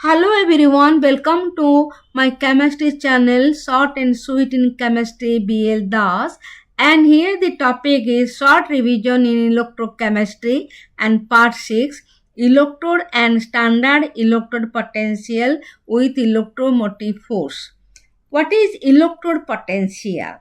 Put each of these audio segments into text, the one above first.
Hello everyone, welcome to my chemistry channel Short and Sweet in Chemistry BL Das, and here the topic is short revision in electrochemistry and part 6 electrode and standard electrode potential with electromotive force. What is electrode potential?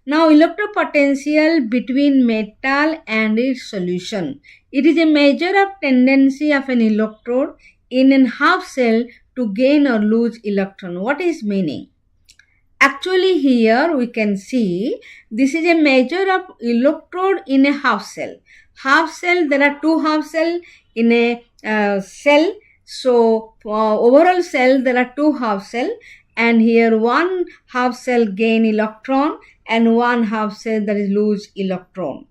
Now, electrode potential between metal and its solution. It is a measure of tendency of an electrode in a half cell to gain or lose electron. What is meaning? Actually, here we can see this is a measure of electrode in a half cell. Half cell, there are two half cell in a cell. So, overall cell, there are two half cell, and here one half cell gain electron and one half cell that is lose electron.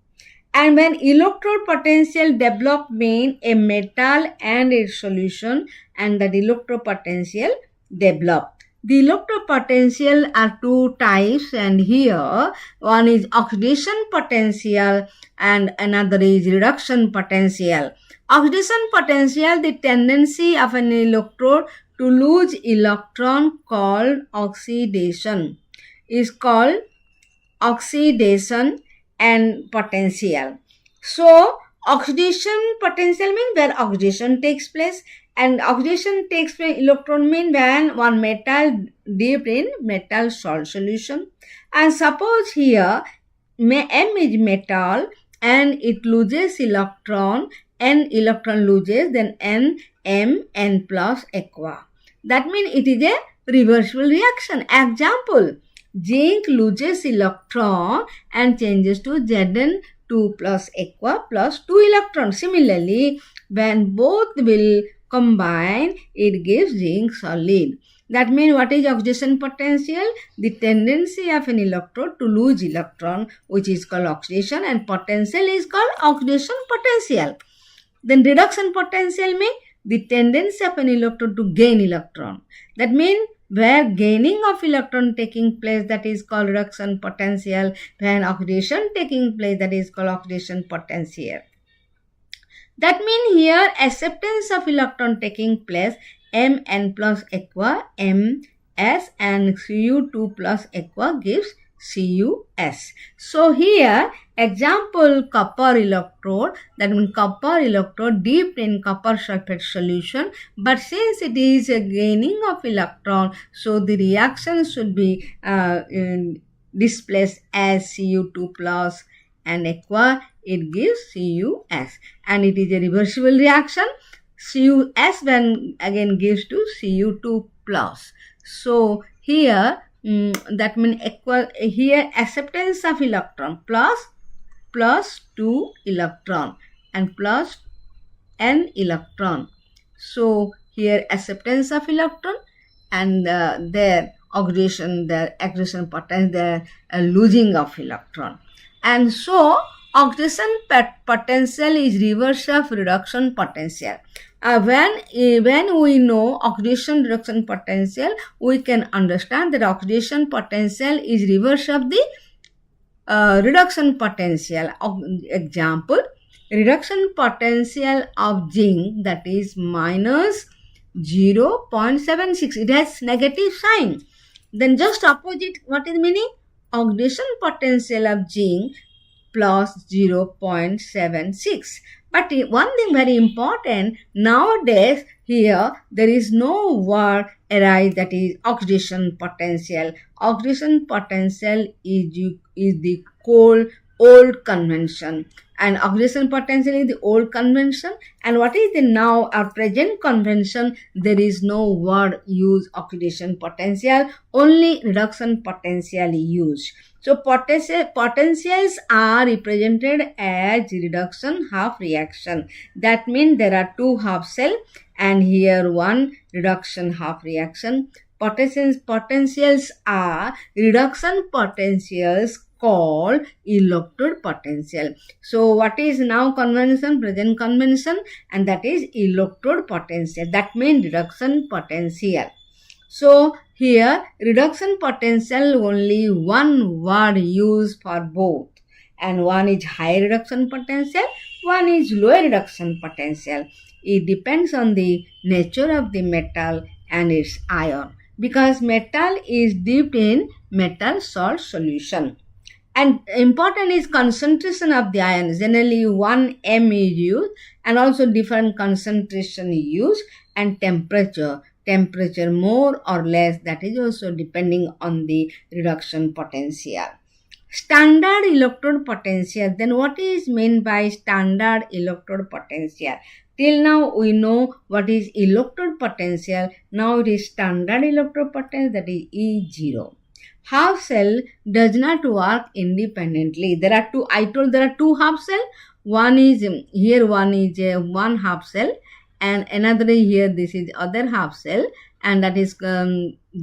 And when electrode potential develop mean a metal and its solution, and that electrode potential develop. The electrode potential are two types, and here one is oxidation potential and another is reduction potential. Oxidation potential, the tendency of an electrode to lose electron called oxidation, is called oxidation and potential. So, oxidation potential means where oxidation takes place, and oxidation takes place electron mean when one metal dipped in metal salt solution. And suppose here M is metal and it loses electron, N electron loses, then N, M, N plus aqua. That means it is a reversible reaction. Example, zinc loses electron and changes to Zn2 plus aqua plus 2 electrons. Similarly, when both will combine, it gives zinc solid. That means what is oxidation potential? The tendency of an electrode to lose electron, which is called oxidation, and potential is called oxidation potential. Then reduction potential means the tendency of an electrode to gain electron. That means where gaining of electron taking place, that is called reduction potential. When oxidation taking place, that is called oxidation potential. That means here acceptance of electron taking place, Mn plus aqua, Ms, and Cu2 plus aqua gives Cus. So here example copper electrode, that means copper electrode dipped in copper sulfate solution, but since it is a gaining of electron, so the reaction should be displaced as Cu2 plus and aqua, it gives Cus, and it is a reversible reaction. Cus then again gives to Cu2 plus. So here that means equal, here acceptance of electron plus 2 electron and plus n electron. So here acceptance of electron and their oxidation, their accretion potential, their losing of electron. And so oxidation potential is reverse of reduction potential. When we know oxidation reduction potential, we can understand that oxidation potential is reverse of the reduction potential. Example, reduction potential of zinc, that is minus 0.76. It has negative sign. Then just opposite, what is meaning? Oxidation potential of zinc plus 0.76. But one thing very important, nowadays here there is no word arise, that is oxidation potential. Oxidation potential is the old convention, and oxidation potential is the old convention. And what is the now our present convention? There is no word use oxidation potential, only reduction potential used. So potentials are represented as reduction half reaction. That means there are two half cell and here one reduction half reaction. Potentials are reduction potentials called electrode potential. So what is now convention, present convention, and that is electrode potential. That means reduction potential. So here reduction potential, only one word used for both, and one is high reduction potential, one is low reduction potential. It depends on the nature of the metal and its ion, because metal is dipped in metal salt solution. And important is concentration of the ion. Generally 1 m is used, and also different concentration is used, and temperature more or less, that is also depending on the reduction potential. Standard electrode potential. Then what is meant by standard electrode potential? Till now we know what is electrode potential. Now it is standard electrode potential, that is E0. Half cell does not work independently. There are two, I told there are two half cell. One is here, one is one half cell, and another here, this is other half cell, and that is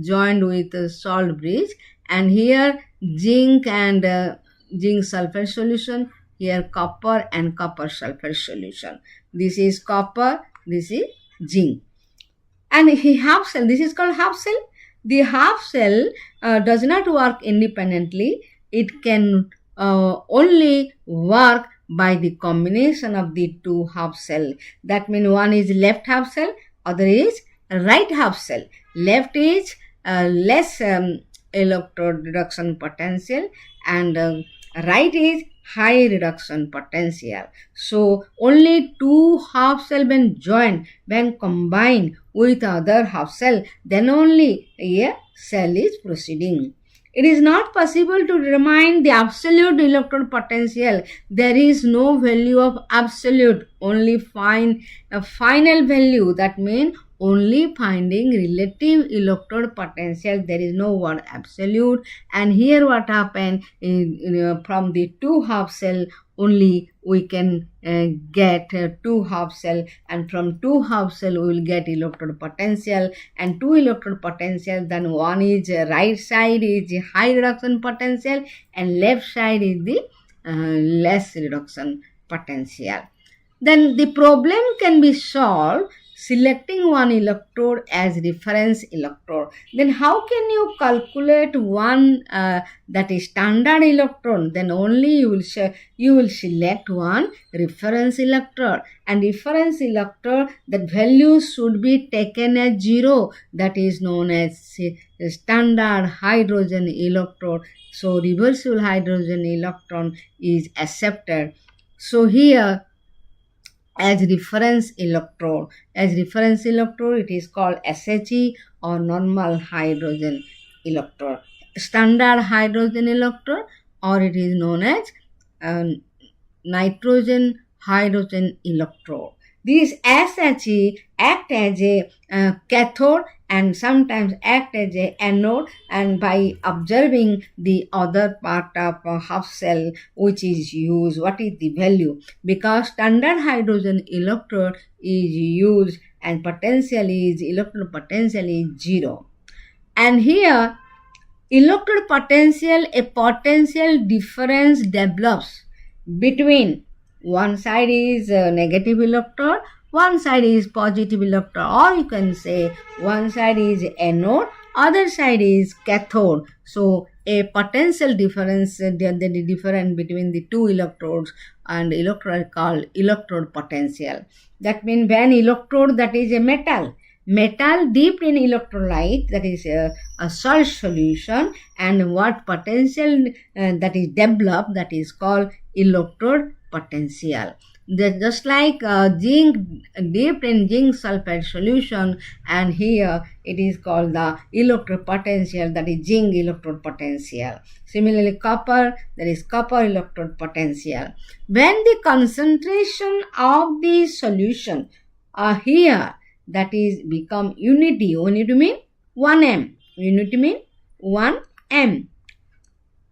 joined with a salt bridge. And here zinc and zinc sulfur solution, here copper and copper sulfur solution. This is copper, this is zinc. And half cell, this is called half cell. The half cell does not work independently. It can only work by the combination of the two half cell. That means one is left half cell, other is right half cell. Left is less electrode reduction potential, and right is high reduction potential. So only two half cell when joined, when combined with other half cell, then only a cell is proceeding. It is not possible to determine the absolute electrode potential. There is no value of absolute, only find a final value. That means only finding relative electrode potential. There is no word absolute. And here what happened, from the two half cell only we can get two half cell, and from two half cell we will get electrode potential, and two electrode potential. Then one is right side is high reduction potential, and left side is the less reduction potential. Then the problem can be solved selecting one electrode as reference electrode. Then how can you calculate one that is standard electrode? Then only you will select one reference electrode, and reference electrode, the value should be taken as 0. That is known as standard hydrogen electrode. So reversible hydrogen electron is accepted. So here as reference electrode, it is called SHE or normal hydrogen electrode, standard hydrogen electrode, or it is known as nitrogen hydrogen electrode. These SHE act as a cathode and sometimes act as a anode, and by observing the other part of half cell which is used, what is the value, because standard hydrogen electrode is used and electrode potential is 0. And here electrode potential, a potential difference develops between one side is negative electrode, one side is positive electrode, or you can say one side is anode, other side is cathode. So a potential difference, the difference between the two electrodes and electrode called electrode potential. That means when electrode, that is a metal dipped in electrolyte, that is a salt solution, and what potential that is developed, that is called electrode potential. Just like zinc dipped in zinc sulfide solution, and here it is called the electrode potential, that is zinc electrode potential. Similarly copper, that is copper electrode potential. When the concentration of the solution here, that is become unity. Unity mean 1 m. Unity mean 1 m.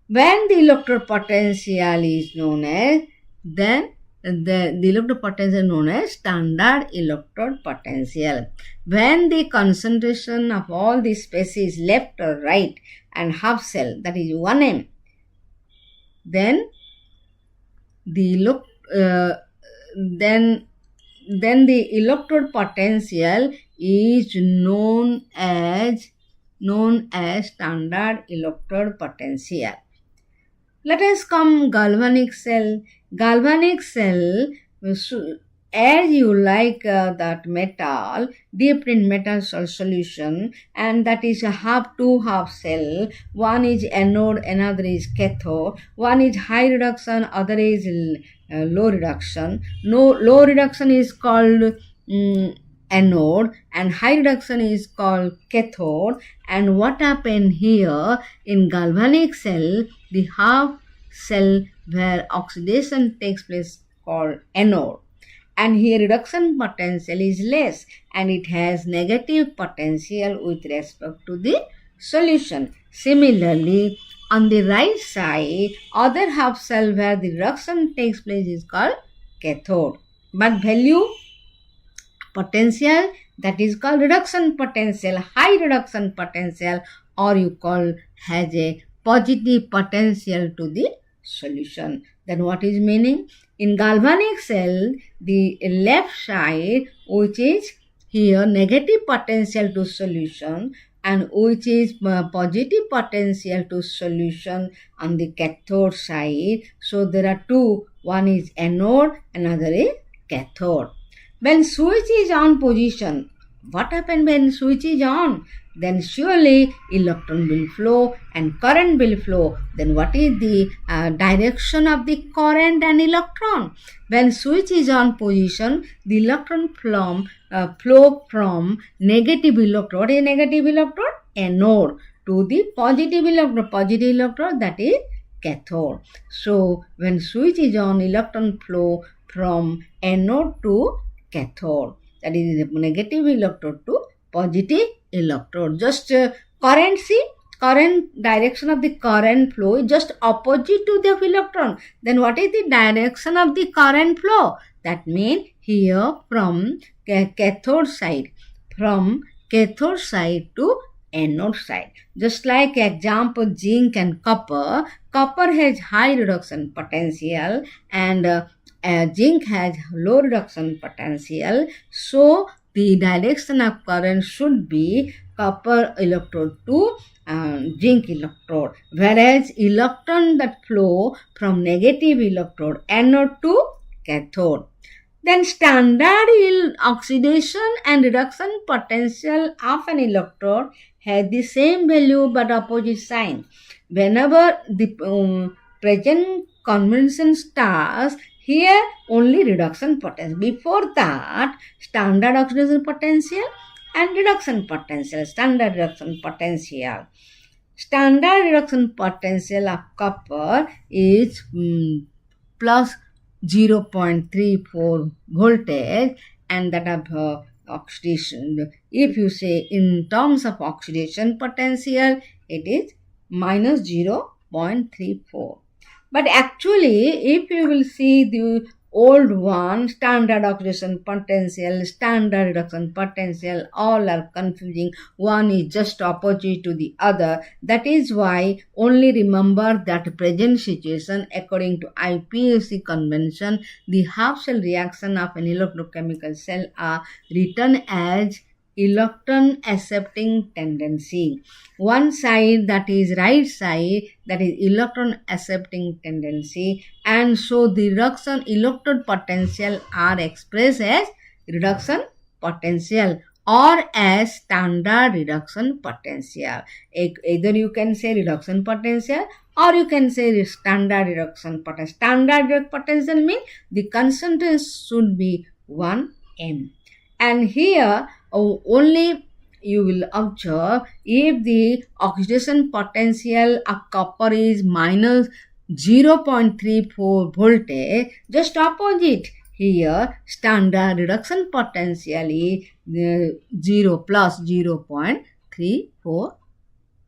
When the electrode potential is known as, then the electrode potential known as standard electrode potential. When the concentration of all the spaces left or right and half cell, that is 1 m, then the electrode potential is known as standard electrode potential. Let us come galvanic cell. Galvanic cell as you like that metal dipped in metal solution, and that is a two half cell. One is anode, another is cathode. One is high reduction, other is low reduction. Low reduction is called anode and high reduction is called cathode. And what happened here in galvanic cell, the half cell where oxidation takes place called anode, and here reduction potential is less and it has negative potential with respect to the solution. Similarly, on the right side, other half cell where the reduction takes place is called cathode, but value potential, that is called reduction potential, high reduction potential, or you call has a positive potential to the solution. Then what is meaning? In galvanic cell, the left side, which is here negative potential to solution and which is positive potential to solution on the cathode side. So there are two, one is anode, another is cathode. When switch is on position, what happens when switch is on? Then surely electron will flow and current will flow. Then what is the direction of the current and electron? When switch is on position, the electron flow from negative electrode. What is negative electrode? Anode to the positive electrode. Positive electrode, that is cathode. So when switch is on, electron flow from anode to cathode, that is negative electrode to positive electrode. Just current, see, current direction of the current flow is just opposite to the electron. Then what is the direction of the current flow? That means here from cathode side to anode side. Just like example zinc and copper. Copper has high reduction potential and zinc has low reduction potential. So the direction of current should be copper electrode to zinc electrode, whereas electron that flow from negative electrode anode to cathode. Then standard oxidation and reduction potential of an electrode has the same value but opposite sign. Whenever the present convention starts, here only reduction potential. Before that, standard oxidation potential and reduction potential. Standard reduction potential. Standard reduction potential of copper is plus 0.34 voltage, and that of oxidation, if you say in terms of oxidation potential, it is minus 0.34. But actually, if you will see the old one, standard oxidation potential, standard reduction potential, all are confusing. One is just opposite to the other. That is why only remember that present situation according to IPAC convention, the half cell reaction of an electrochemical cell are written as electron accepting tendency. One side, that is right side, that is electron accepting tendency, and so the reduction electrode potential are expressed as reduction potential or as standard reduction potential. Either you can say reduction potential or you can say standard reduction potential. Standard potential means the concentration should be 1 m. And here only you will observe if the oxidation potential of copper is minus 0.34 voltage, just opposite here standard reduction potential is 0 plus 0.34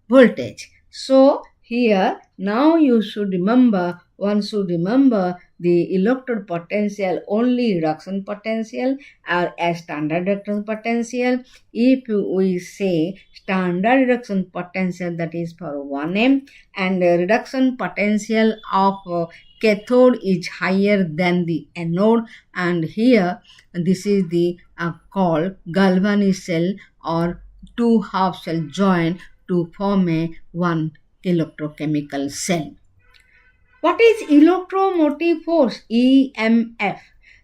voltage. So here now you should remember, one should remember the electrode potential only reduction potential or as standard reduction potential. If we say standard reduction potential, that is for 1 m, and reduction potential of cathode is higher than the anode, and here this is the called galvanic cell or two half cell join to form a one electrochemical cell. What is electromotive force? EMF.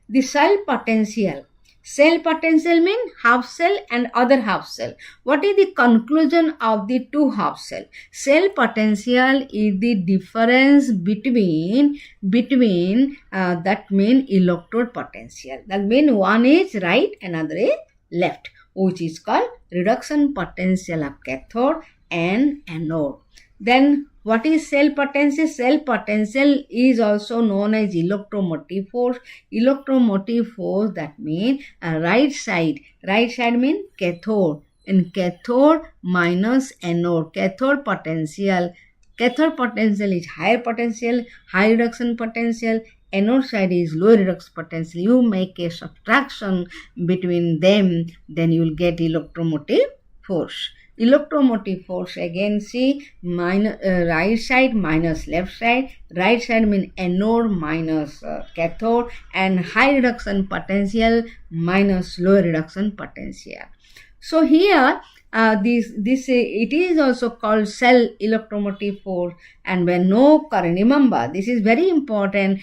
the cell potential. Cell potential means half cell and other half cell. What is the conclusion of the two half cell? Cell potential is the difference between that mean electrode potential. That mean one is right, another is left, which is called reduction potential of cathode and anode. Then what is cell potential? Cell potential is also known as electromotive force. Electromotive force, that means right side. Right side means cathode. And cathode minus anode. Cathode potential is higher potential, high reduction potential. Anode side is low reduction potential. You make a subtraction between them, then you will get electromotive force. Electromotive force, again see, right side minus left side. Right side means anode minus cathode, and high reduction potential minus low reduction potential. So here it is also called cell electromotive force. And when no current, remember this is very important,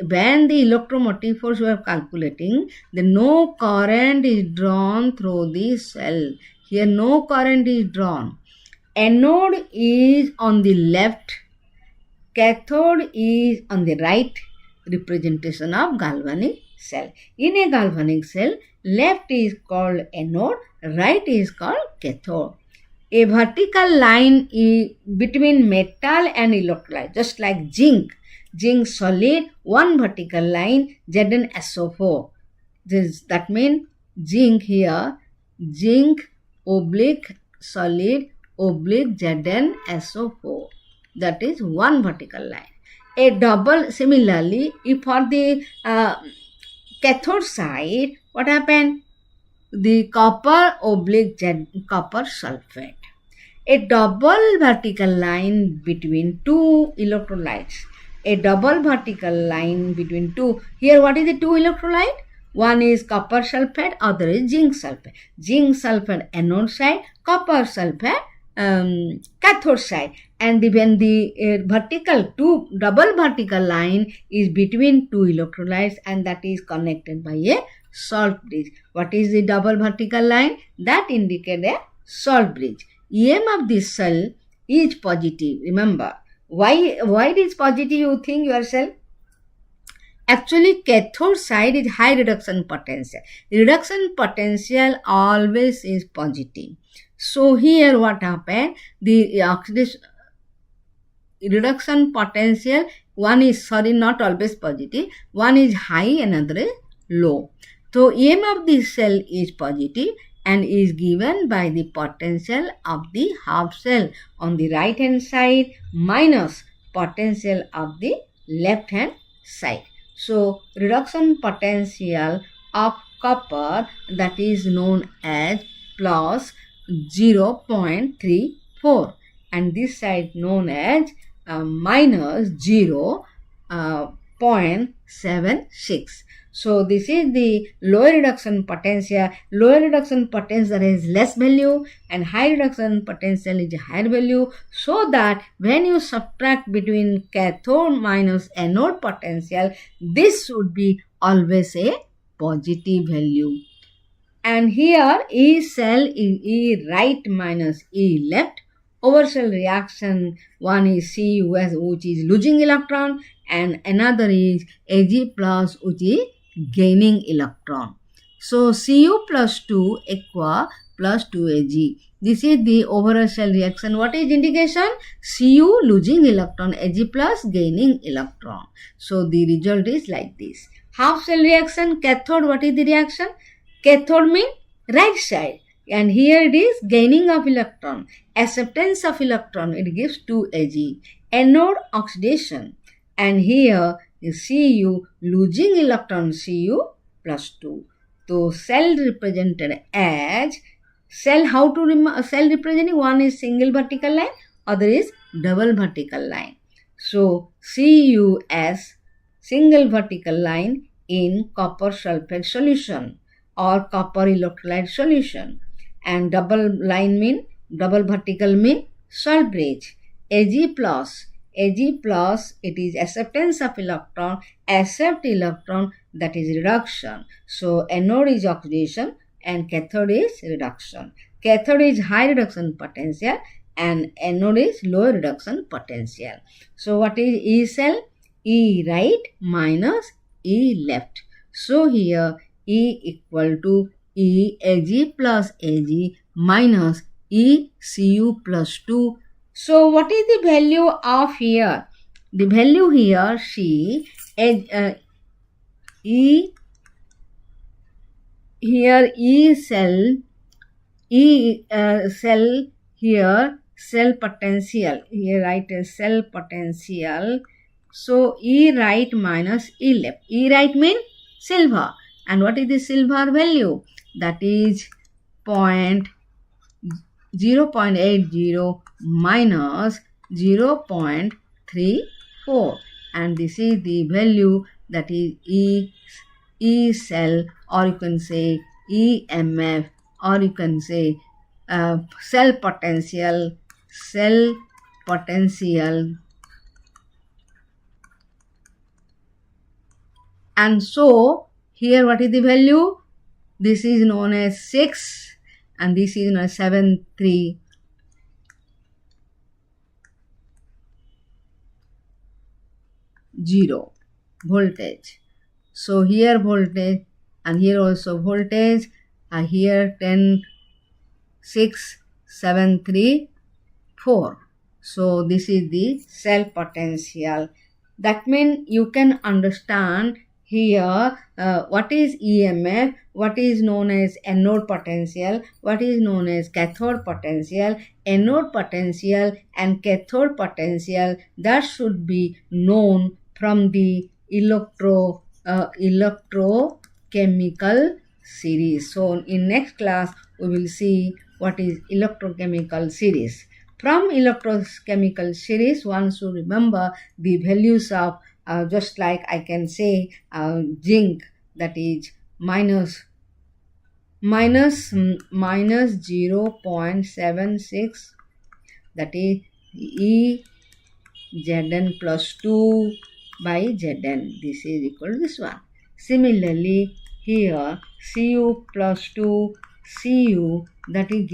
when the electromotive force we are calculating, the no current is drawn through the cell. Here no current is drawn. Anode is on the left, cathode is on the right, representation of galvanic cell. In a galvanic cell, left is called anode, right is called cathode. A vertical line is between metal and electrolyte, just like zinc. Zinc solid, one vertical line, ZnSO4. That means zinc here, zinc oblique solid oblique ZnSO4. That is one vertical line. A double, similarly, if for the cathode side, what happened? The copper oblique copper sulfate. A double vertical line between two electrolytes. A double vertical line between two. Here what is the two electrolyte? One is copper sulfate, other is zinc sulfate. Zinc sulfate anode side, copper sulfate cathode side. And when the double vertical line is between two electrolytes, and that is connected by a salt bridge. What is the double vertical line? That indicates a salt bridge. EM of this cell is positive. Remember, why it is positive, you think yourself? Actually, cathode side is high reduction potential. Reduction potential always is positive. So here what happened? The oxidation reduction potential, one is not always positive. One is high, another is low. So EM of this cell is positive and is given by the potential of the half cell on the right hand side minus potential of the left hand side. So reduction potential of copper, that is known as plus 0.34, and this side known as minus 0.76. So this is the lower reduction potential. Lower reduction potential is less value and high reduction potential is a higher value. So that when you subtract between cathode minus anode potential, this should be always a positive value. And here E cell is E right minus E left. Overcell reaction, one is Cu, which is losing electron, and another is Ag plus, which is gaining electron. So Cu plus 2 aqua plus 2Ag. This is the overall cell reaction. What is indication? Cu losing electron, Ag plus gaining electron. So the result is like this. Half cell reaction, cathode, what is the reaction? Cathode means right side, and here it is gaining of electron, acceptance of electron, it gives 2Ag. Anode oxidation, and here you Cu losing electron, Cu plus 2. So cell represented as cell. How to cell representing? One is single vertical line, other is double vertical line. So Cu as single vertical line in copper sulfate solution or copper electrolyte solution, and double line mean double vertical mean salt bridge. Ag plus, it is acceptance of electron, accept electron, that is reduction. So anode is oxidation and cathode is reduction. Cathode is high reduction potential and anode is low reduction potential. So what is E cell? E right minus E left. So here E equal to E Ag plus Ag minus E Cu plus 2. So what is the value of here? The value here E here E cell cell here cell potential, here write cell potential. So E right minus E left. E right means silver, and what is the silver value? That is 0.80 minus 0.34, and this is the value, that is E cell, or you can say EMF, or you can say cell potential. And so here what is the value? This is known as 6 and this is known as 730 voltage. So here voltage and here also voltage, here 10 6 7 3 4. So this is the cell potential. That means you can understand here what is EMF, what is known as anode potential, what is known as cathode potential. Anode potential and cathode potential, that should be known from the electrochemical series. So in next class we will see what is electrochemical series. From electrochemical series, one should remember the values of just like I can say zinc, that is minus 0.76, that is E Zn plus 2 by Zn. This is equal to this one. Similarly, here Cu plus 2, Cu, that is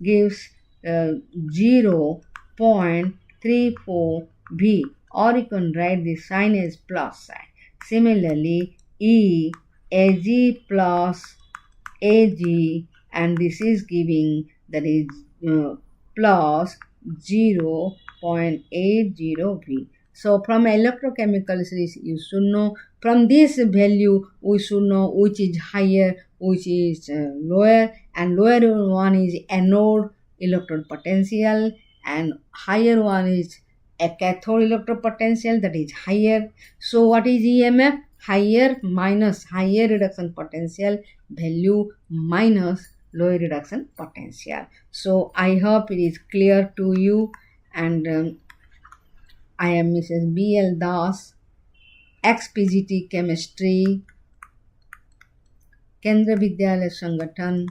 gives 0.34 V, or you can write the sign as plus sign. Similarly, E Ag plus Ag, and this is giving, that is plus 0.80 V. So from electrochemical series you should know, from this value we should know which is higher, which is lower, and lower one is anode electrode potential and higher one is a cathode electrode potential, that is higher. So what is EMF? Higher minus higher reduction potential value minus lower reduction potential. So I hope it is clear to you, and I am Mrs. B.L. Das, ex-PGT Chemistry, Kendra Vidyalaya Sangathan,